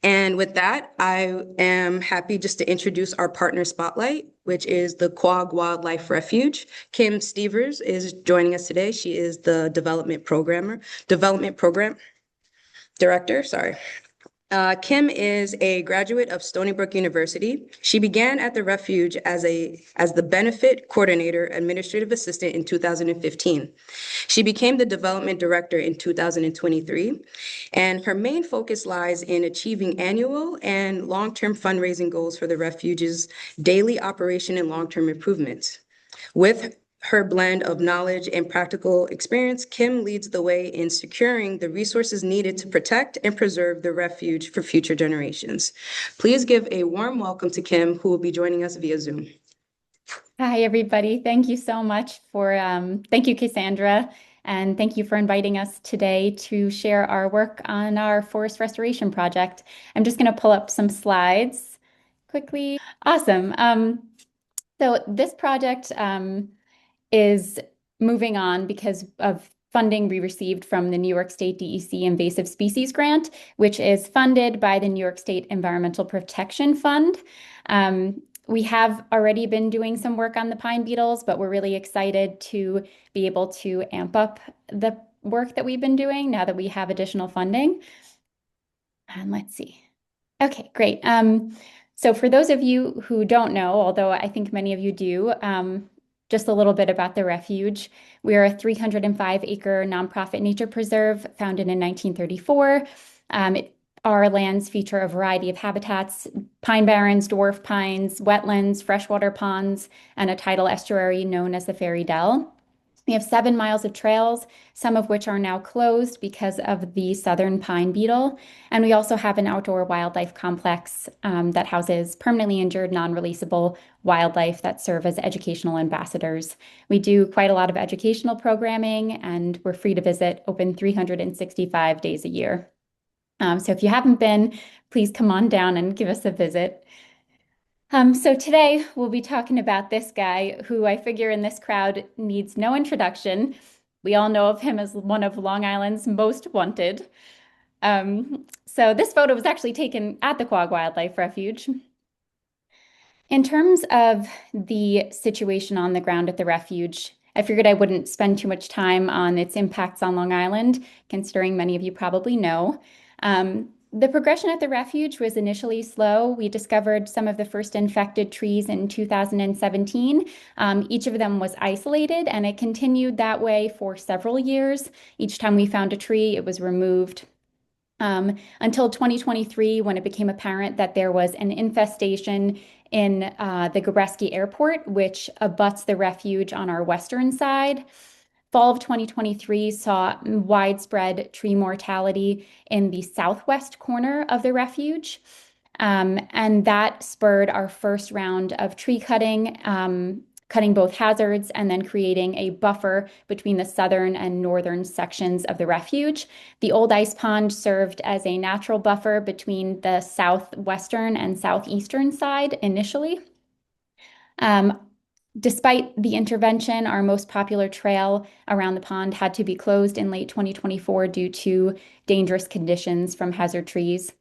And with that, I am happy just to introduce our partner spotlight, which is the Quogue Wildlife Refuge. Kim Stevers is joining us today. She is the development program director, sorry. Kim is a graduate of Stony Brook University. She began at the refuge as the benefit coordinator administrative assistant in 2015. She became the development director in 2023, and her main focus lies in achieving annual and long-term fundraising goals for the refuge's daily operation and long-term improvements. With her blend of knowledge and practical experience, Kim leads the way in securing the resources needed to protect and preserve the refuge for future generations. Please give a warm welcome to Kim, who will be joining us via Zoom. Hi, everybody. Thank you so much thank you, Cassandra, and thank you for inviting us today to share our work on our forest restoration project. I'm just going to pull up some slides quickly. Awesome. So this project is moving on because of funding we received from the New York State DEC Invasive Species Grant, which is funded by the New York State Environmental Protection Fund. We have already been doing some work on the pine beetles, but we're really excited to be able to amp up the work that we've been doing now that we have additional funding. And let's see. Okay, great. So for those of you who don't know, although I think many of you do, just a little bit about the refuge. We are a 305-acre nonprofit nature preserve founded in 1934. Our lands feature a variety of habitats: pine barrens, dwarf pines, wetlands, freshwater ponds, and a tidal estuary known as the Fairy Dell. We have 7 miles of trails, some of which are now closed because of the southern pine beetle. And we also have an outdoor wildlife complex that houses permanently injured, non-releasable wildlife that serve as educational ambassadors. We do quite a lot of educational programming, and we're free to visit, open 365 days a year. So if you haven't been, please come on down and give us a visit. So today we'll be talking about this guy who I figure in this crowd needs no introduction. We all know of him as one of Long Island's most wanted. So this photo was actually taken at the Quogue Wildlife Refuge. In terms of the situation on the ground at the refuge, I figured I wouldn't spend too much time on its impacts on Long Island, considering many of you probably know. The progression at the refuge was initially slow. We discovered some of the first infected trees in 2017. Each of them was isolated, and it continued that way for several years. Each time we found a tree, it was removed. Until 2023, when it became apparent that there was an infestation in the Gabreski Airport, which abuts the refuge on our western side. Fall of 2023 saw widespread tree mortality in the southwest corner of the refuge. And that spurred our first round of tree cutting, cutting both hazards and then creating a buffer between the southern and northern sections of the refuge. The old ice pond served as a natural buffer between the southwestern and southeastern side initially. Despite the intervention, our most popular trail around the pond had to be closed in late 2024 due to dangerous conditions from hazard trees.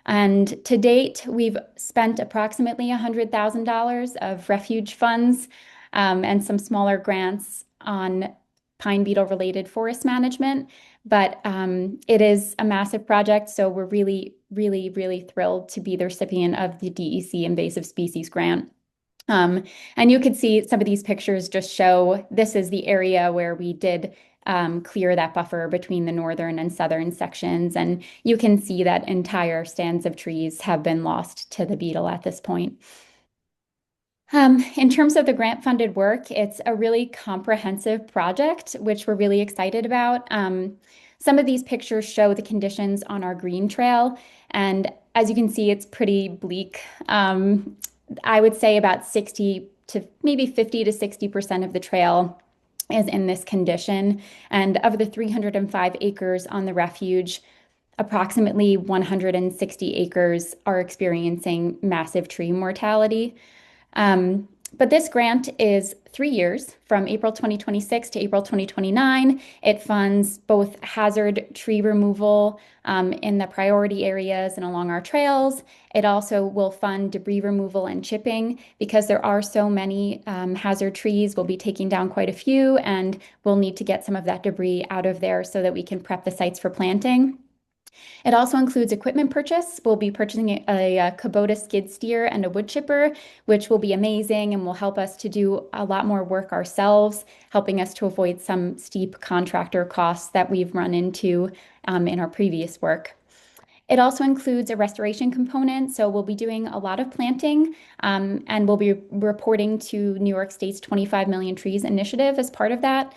And to date, we've spent approximately $100,000 of refuge funds and some smaller grants on pine beetle related forest management. But it is a massive project, so we're really, really, really thrilled to be the recipient of the DEC Invasive Species Grant. And you can see some of these pictures just show this is the area where we did clear that buffer between the northern and southern sections. And you can see that entire stands of trees have been lost to the beetle at this point. In terms of the grant-funded work, it's a really comprehensive project, which we're really excited about. Some of these pictures show the conditions on our green trail. And as you can see, it's pretty bleak. I would say about 60 to maybe 50 to 60% of the trail is in this condition. And of the 305 acres on the refuge, approximately 160 acres are experiencing massive tree mortality. But this grant is 3 years from April 2026 to April 2029. It funds both hazard tree removal in the priority areas and along our trails. It also will fund debris removal and chipping because there are so many hazard trees. We'll be taking down quite a few, and we'll need to get some of that debris out of there so that we can prep the sites for planting. It also includes equipment purchase. We'll be purchasing a Kubota skid steer and a wood chipper, which will be amazing and will help us to do a lot more work ourselves, helping us to avoid some steep contractor costs that we've run into in our previous work. It also includes a restoration component, so we'll be doing a lot of planting, and we'll be reporting to New York State's 25 Million Trees initiative as part of that.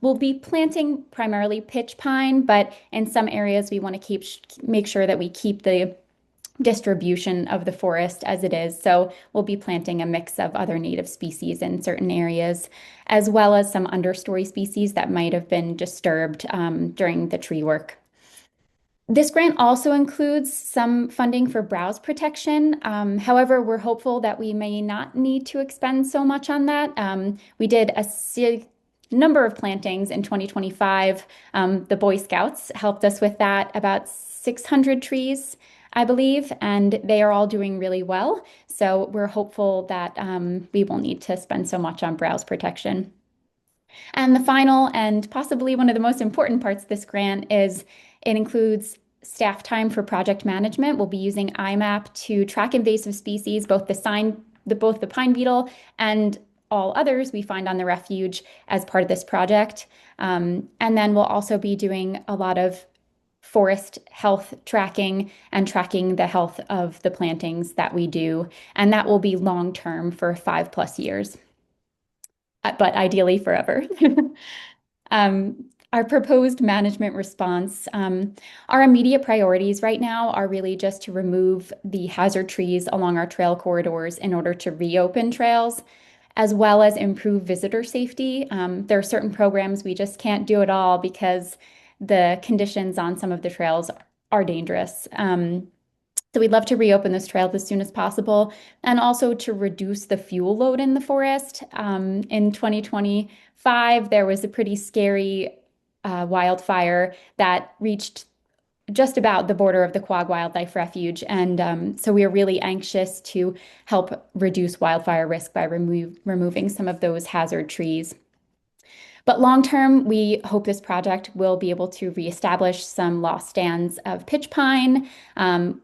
We'll be planting primarily pitch pine, but in some areas we want to make sure that we keep the distribution of the forest as it is. So we'll be planting a mix of other native species in certain areas, as well as some understory species that might have been disturbed during the tree work. This grant also includes some funding for browse protection. However, we're hopeful that we may not need to expend so much on that. We did a number of plantings in 2025. The Boy Scouts helped us with that, about 600 trees, I believe, and they are all doing really well. So we're hopeful that we won't need to spend so much on browse protection. And the final and possibly one of the most important parts of this grant is it includes staff time for project management. We'll be using IMAP to track invasive species, both the pine beetle and all others we find on the refuge as part of this project. And then we'll also be doing a lot of forest health tracking and tracking the health of the plantings that we do. And that will be long term for 5+ years, but ideally forever. Our proposed management response, our immediate priorities right now are really just to remove the hazard trees along our trail corridors in order to reopen trails, as well as improve visitor safety. There are certain programs we just can't do at all because the conditions on some of the trails are dangerous. So we'd love to reopen this trail as soon as possible and also to reduce the fuel load in the forest. In 2025, there was a pretty scary wildfire that reached just about the border of the Quogue Wildlife Refuge. And so we are really anxious to help reduce wildfire risk by removing some of those hazard trees. But long term, we hope this project will be able to reestablish some lost stands of pitch pine.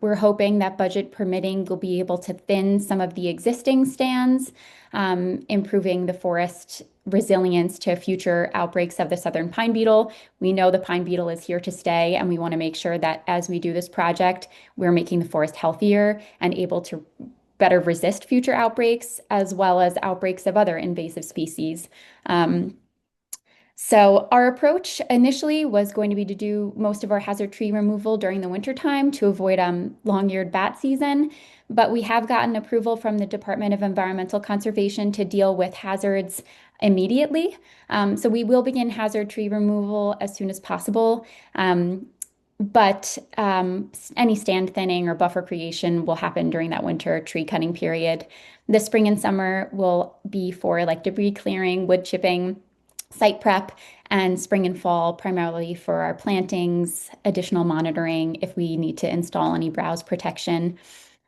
We're hoping that budget permitting will be able to thin some of the existing stands, improving the forest resilience to future outbreaks of the southern pine beetle. We know the pine beetle is here to stay, and we want to make sure that as we do this project, we're making the forest healthier and able to better resist future outbreaks, as well as outbreaks of other invasive species. So our approach initially was going to be to do most of our hazard tree removal during the wintertime to avoid long-eared bat season. But we have gotten approval from the Department of Environmental Conservation to deal with hazards immediately. So we will begin hazard tree removal as soon as possible. But any stand thinning or buffer creation will happen during that winter tree cutting period. The spring and summer will be for like debris clearing, wood chipping, site prep, and spring and fall primarily for our plantings, additional monitoring if we need to install any browse protection.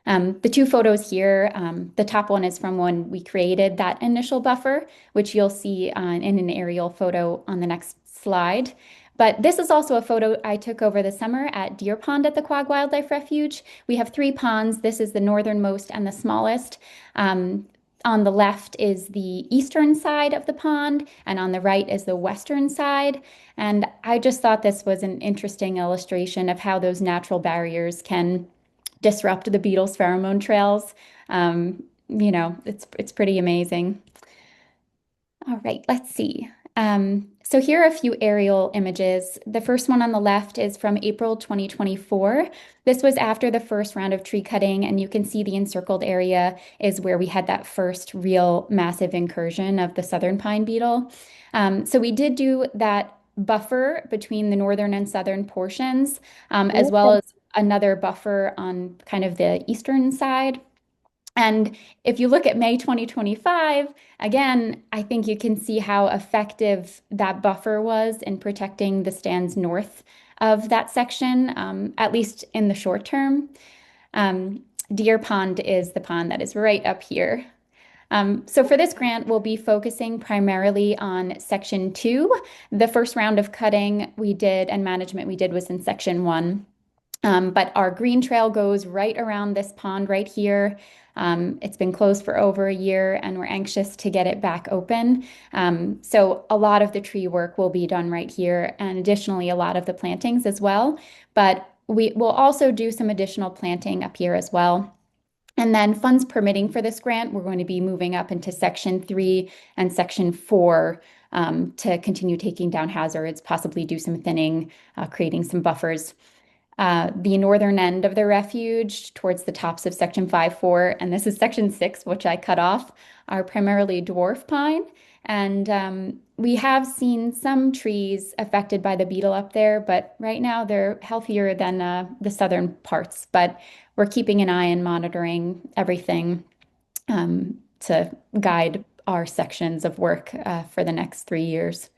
The two photos here, the top one is from when we created that initial buffer, which you'll see in an aerial photo on the next slide. But this is also a photo I took over the summer at Deer Pond at the Quogue Wildlife Refuge. We have 3 ponds. This is the northernmost and the smallest. On the left is the eastern side of the pond, and on the right is the western side. And I just thought this was an interesting illustration of how those natural barriers can disrupt the beetle's pheromone trails. It's pretty amazing. All right, let's see. So here are a few aerial images. The first one on the left is from April 2024. This was after the first round of tree cutting, and you can see the encircled area is where we had that first real massive incursion of the southern pine beetle. So we did do that buffer between the northern and southern portions, as well as another buffer on kind of the eastern side. And if you look at May 2025, again, I think you can see how effective that buffer was in protecting the stands north of that section, at least in the short term. Um, Deer Pond is the pond that is right up here. So for this grant, we'll be focusing primarily on section 2. The first round of cutting we did and management we did was in section 1. But our green trail goes right around this pond right here. It's been closed for over a year and we're anxious to get it back open. So a lot of the tree work will be done right here and additionally a lot of the plantings as well. But we will also do some additional planting up here as well. And then funds permitting for this grant, we're going to be moving up into section 3 and section 4 to continue taking down hazards, possibly do some thinning, creating some buffers. The northern end of the refuge towards the tops of section 5-4, and this is section 6, which I cut off, are primarily dwarf pine. And we have seen some trees affected by the beetle up there, but right now they're healthier than the southern parts. But we're keeping an eye and monitoring everything to guide our sections of work for the next 3 years.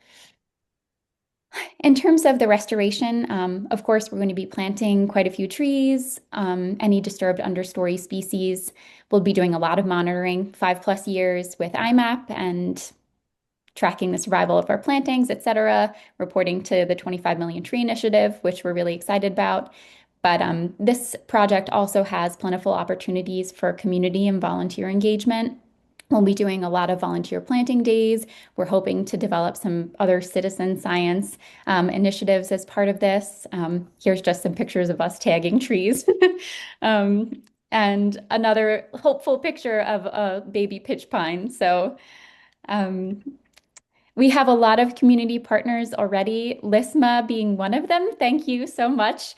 In terms of the restoration, of course, we're going to be planting quite a few trees, any disturbed understory species. We'll be doing a lot of monitoring, 5+ years with IMAP and tracking the survival of our plantings, et cetera, reporting to the 25 Million Tree Initiative, which we're really excited about. But this project also has plentiful opportunities for community and volunteer engagement. We'll be doing a lot of volunteer planting days. We're hoping to develop some other citizen science initiatives as part of this. Here's just some pictures of us tagging trees. um, and another hopeful picture of a baby pitch pine. So um, we have a lot of community partners already, LISMA being one of them. Thank you so much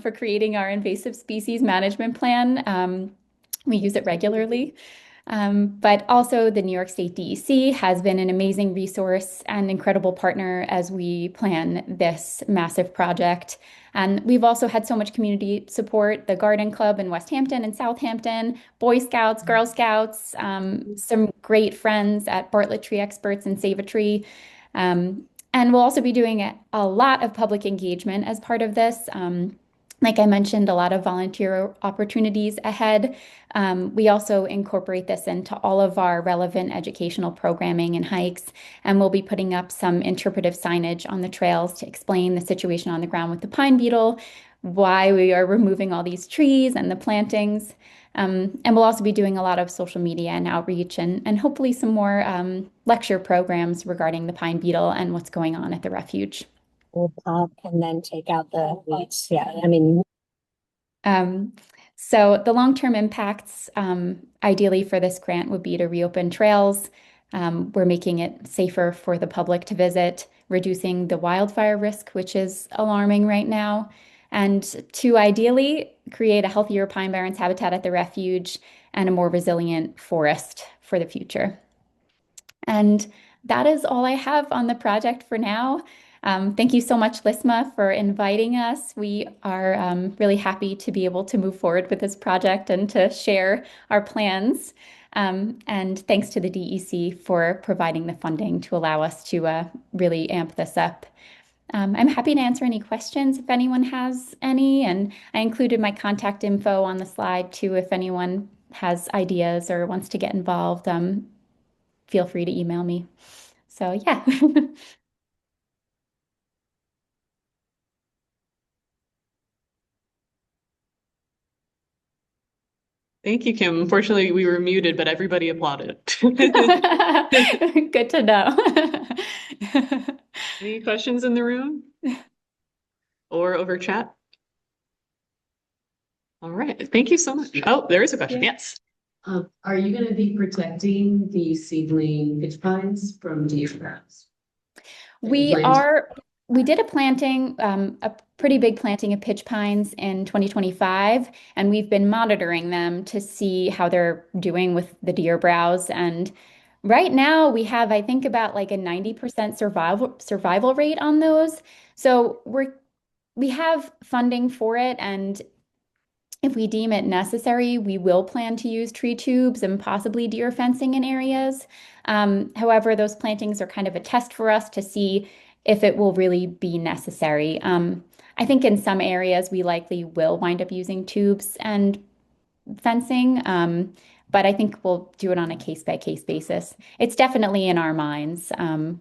for creating our invasive species management plan. We use it regularly. But also the New York State DEC has been an amazing resource and incredible partner as we plan this massive project. And we've also had so much community support, the Garden Club in West Hampton and Southampton, Boy Scouts, Girl Scouts, some great friends at Bartlett Tree Experts and Save a Tree. And we'll also be doing a lot of public engagement as part of this. Like I mentioned, a lot of volunteer opportunities ahead. We also incorporate this into all of our relevant educational programming and hikes, and we'll be putting up some interpretive signage on the trails to explain the situation on the ground with the pine beetle, why we are removing all these trees and the plantings. And we'll also be doing a lot of social media and outreach and hopefully some more lecture programs regarding the pine beetle and what's going on at the refuge. We'll pop and then take out the weeds. Yeah, I mean, Um, so the long-term impacts, ideally for this grant would be to reopen trails. We're making it safer for the public to visit, reducing the wildfire risk, which is alarming right now, and to ideally create a healthier pine barrens habitat at the refuge and a more resilient forest for the future. And that is all I have on the project for now. Thank you so much, Lisma, for inviting us. We are really happy to be able to move forward with this project and to share our plans. And thanks to the DEC for providing the funding to allow us to really amp this up. I'm happy to answer any questions if anyone has any, and I included my contact info on the slide too if anyone has ideas or wants to get involved. Feel free to email me. So yeah. Thank you, Kim. Unfortunately, we were muted, but everybody applauded. Good to know. Any questions in the room or over chat? All right. Thank you so much. Oh, there is a question. Yeah. Yes. Are you going to be protecting the seedling pitch pines from deer traps? We did a planting, a pretty big planting of pitch pines in 2025, and we've been monitoring them to see how they're doing with the deer browse. And right now we have, I think, about like a 90% survival rate on those. So we have funding for it, and If we deem it necessary, we will plan to use tree tubes and possibly deer fencing in areas. However, those plantings are kind of a test for us to see if it will really be necessary. I think in some areas we likely will wind up using tubes and fencing, but I think we'll do it on a case by case basis. It's definitely in our minds.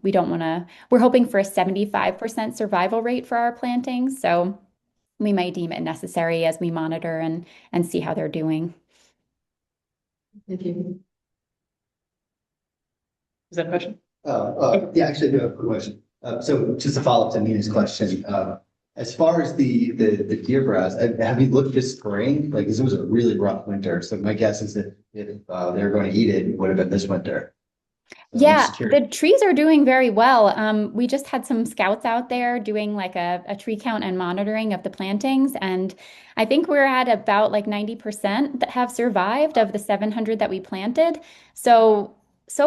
We don't want to, we're hoping for a 75% survival rate for our plantings. So we might deem it necessary as we monitor and see how they're doing. Thank you. Is that a question? Yeah, actually, I do have a question. So just a follow-up to Nina's question, as far as the deer browse, have you looked this spring? Like, 'cause it was a really rough winter. So my guess is that if they're going to eat it, it would have been this winter. I'm Yeah, just curious. the trees are doing very well. We just had some scouts out there doing like a tree count and monitoring of the plantings. And I think we're at about like 90% that have survived of the 700 that we planted. So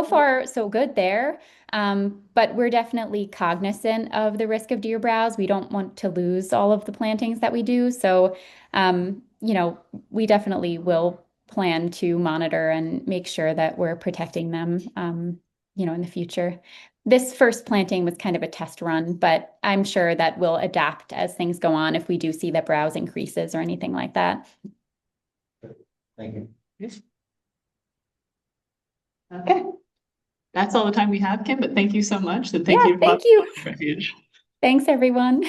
far, so good there. But we're definitely cognizant of the risk of deer browse. We don't want to lose all of the plantings that we do. So, we definitely will plan to monitor and make sure that we're protecting them. In the future. This first planting was kind of a test run, but I'm sure that we'll adapt as things go on if we do see that browse increases or anything like that. Thank you. Yes. Okay. That's all the time we have, Kim, but thank you so much. And thank Yeah, you to thank Quogue you. Wildlife Refuge. Thanks, everyone.